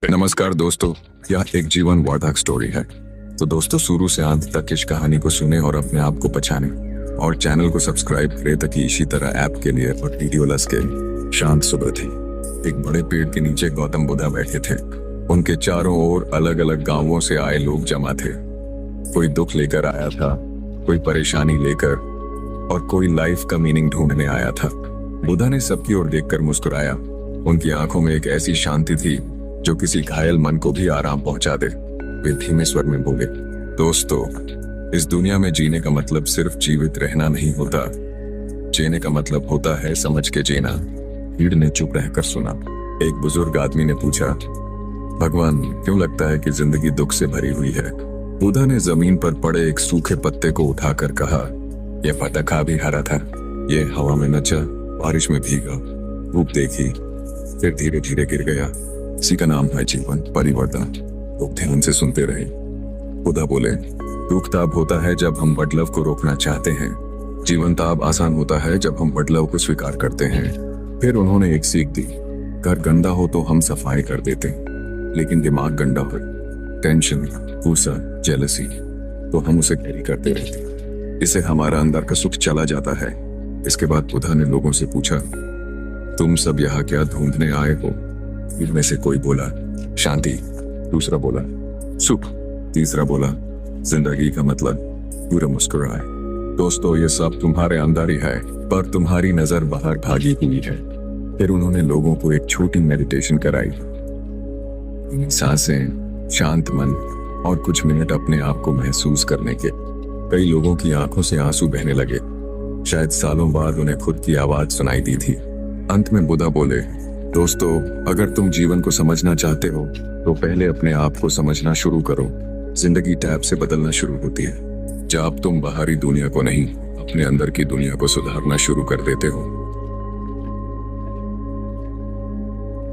नमस्कार दोस्तों, यह एक जीवन वर्धक स्टोरी है। तो दोस्तों, शुरू से अंत तक इस कहानी को सुने और अपने आप को पहचाने और चैनल को सब्सक्राइब करें ताकि इसी तरह ऐप के लिए और वीडियो के। शांत सुबह थी। एक बड़े पेड़ के नीचे गौतम बुद्धा बैठे थे। उनके चारों ओर अलग अलग गांवों से आए लोग जमा थे। कोई दुख लेकर आया था, कोई परेशानी लेकर और कोई लाइफ का मीनिंग ढूंढने आया था। बुद्धा ने सबकी ओर देखकर मुस्कुराया। उनकी आंखों में एक ऐसी शांति थी जो किसी घायल मन को भी आराम पहुंचा दे। वे धीमे स्वर में बोले, दोस्तों, इस दुनिया में जीने का मतलब सिर्फ जीवित रहना नहीं होता। जीने का मतलब होता है समझ के जीना। भीड़ ने चुप रहकर सुना। एक बुजुर्ग आदमी ने पूछा, भगवान, क्यों लगता है कि जिंदगी दुख से भरी हुई है? बुद्धा ने जमीन पर पड़े एक सूखे पत्ते को उठाकर कहा, यह पटाखा भी हरा था, ये हवा में नचा, बारिश में भीगा, धूप देखी, फिर धीरे धीरे गिर गया। इसी का नाम है जीवन परिवर्तन। लोग ध्यान से सुनते रहे। बुद्धा बोले, दुख तब होता है जब हम बदलाव को रोकना चाहते हैं। जीवन तब आसान होता है जब हम बदलाव को स्वीकार करते हैं। फिर उन्होंने एक सीख दी, घर गंदा हो तो हम सफाई कर देते, लेकिन दिमाग गंदा हो, टेंशन, गुस्सा, जेलसी, तो हम उसे कैरी करते रहते। इससे हमारा अंदर का सुख चला जाता है। इसके बाद बुद्धा ने लोगों से पूछा, तुम सब यहाँ क्या ढूंढने आए हो? इनमें से कोई बोला, शांति। दूसरा बोला, सुख। तीसरा बोला, जिंदगी का मतलब। पूरा मुस्कुराए। दोस्तों, ये सब तुम्हारे अंदर ही है, पर तुम्हारी नजर बाहर भागी हुई है। फिर उन्होंने लोगों को एक छोटी मेडिटेशन कराई। सांसें, शांत मन और कुछ मिनट अपने आप को महसूस करने के। कई लोगों की आंखों से आंसू बहने लगे। शायद सालों बाद उन्हें खुद की आवाज सुनाई दी थी। अंत में बुद्धा बोले, दोस्तों, अगर तुम जीवन को समझना चाहते हो तो पहले अपने आप को समझना शुरू करो। जिंदगी टैब से बदलना शुरू होती है जब तुम बाहरी दुनिया को नहीं, अपने अंदर की दुनिया को सुधारना शुरू कर देते हो।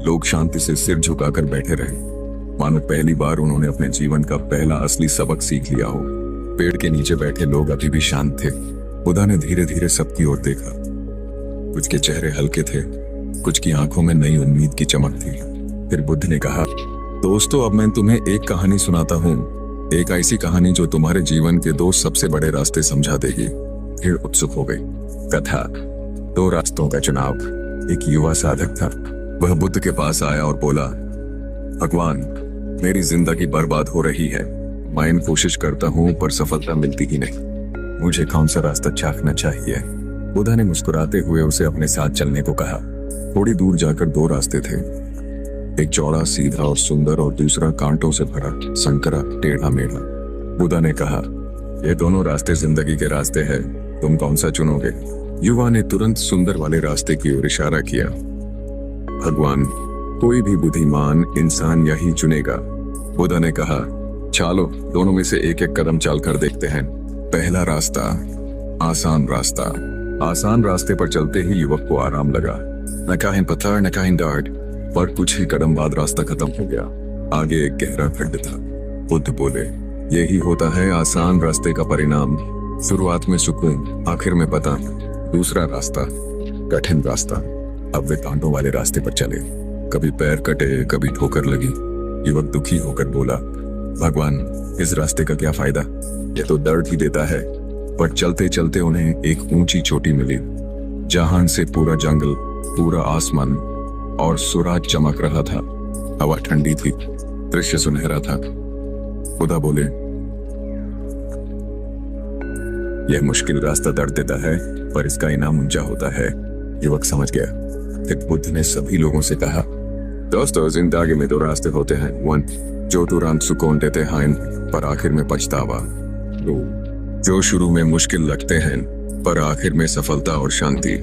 लोग शांति से सिर झुकाकर बैठे रहे, मानो पहली बार उन्होंने अपने जीवन का पहला असली सबक सीख लिया हो। पेड़ के नीचे बैठे लोग अभी भी शांत थे। बुद्धा ने धीरे धीरे सबकी ओर देखा। कुछ के चेहरे हल्के थे, कुछ की आंखों में नई उम्मीद की चमक थी। फिर बुद्ध ने कहा, दोस्तों, अब मैं तुम्हें एक कहानी सुनाता हूँ। एक ऐसी कहानी जो तुम्हारे जीवन के दो सबसे बड़े रास्ते समझा देगी। फिर उत्सुक हो गई। कथा, दो रास्तों का चुनाव। एक युवा साधक था। वह बुद्ध के पास आया और बोला, भगवान, मेरी जिंदगी बर्बाद हो रही है। मैं कोशिश करता हूँ पर सफलता मिलती ही नहीं। मुझे कौन सा रास्ता चाखना चाहिए? बुद्धा ने मुस्कुराते हुए उसे अपने साथ चलने को कहा। थोड़ी दूर जाकर दो रास्ते थे, एक चौड़ा, सीधा और सुंदर, और दूसरा कांटों से भरा, संकरा, टेढ़ा मेढ़ा। बुद्धा ने कहा, ये दोनों रास्ते जिंदगी के रास्ते हैं, तुम कौन सा चुनोगे? युवा ने तुरंत सुंदर वाले रास्ते की ओर इशारा किया। भगवान, कोई भी बुद्धिमान इंसान यही चुनेगा। बुद्धा ने कहा, चलो, दोनों में से एक एक कदम चलकर देखते हैं। पहला रास्ता, आसान रास्ता। आसान रास्ते पर चलते ही युवक को आराम लगा। न कहीं पत्थर, न कहीं डार्ट, पर कुछ ही कदम बाद रास्ता खत्म हो गया। आगे एक गहरा खड्ड था। बुद्ध बोले, यही होता है आसान रास्ते का परिणाम। शुरुआत में सुकून, आखिर में पता। दूसरा रास्ता, कठिन रास्ता। अब वे कांटों वाले रास्ते पर चले। कभी पैर कटे, कभी ठोकर लगी। युवक दुखी होकर बोला, भगवान, इस रास्ते का क्या फायदा? ये तो दर्द ही देता है। पर चलते चलते उन्हें एक ऊंची चोटी मिली, जहां से पूरा जंगल, पूरा आसमान और सूरज चमक रहा था। हवा ठंडी थी, दृश्य सुनहरा था। बुद्धा बोले, यह मुश्किल रास्ता दर्द देता है, पर इसका इनाम ऊंचा होता है। युवक समझ गया। फिर बुद्ध ने सभी लोगों से कहा, दोस्तों, जिंदगी में दो रास्ते होते हैं। वन, जो तुरंत सुकून देते हैं पर आखिर में पछतावा। दो, जो शुरू में मुश्किल लगते हैं पर आखिर में सफलता और शांति।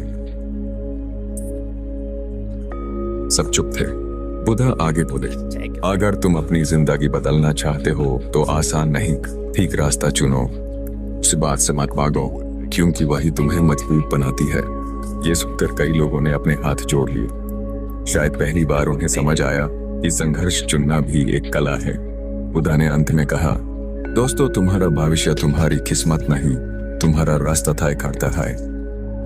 सब चुप थे। बुद्धा आगे बोले, अगर तुम अपनी जिंदगी बदलना चाहते हो तो आसान नहीं, ठीक रास्ता चुनो। उस बात से मत भागो, क्योंकि वही तुम्हें मजबूत बनाती है। ये सुनकर कई लोगों ने अपने हाथ जोड़ लिए। शायद पहली बार उन्हें समझ आया कि संघर्ष चुनना भी एक कला है। बुद्धा ने अंत में कहा, दोस्तों, तुम्हारा भविष्य तुम्हारी किस्मत नहीं, तुम्हारा रास्ता तय करता है।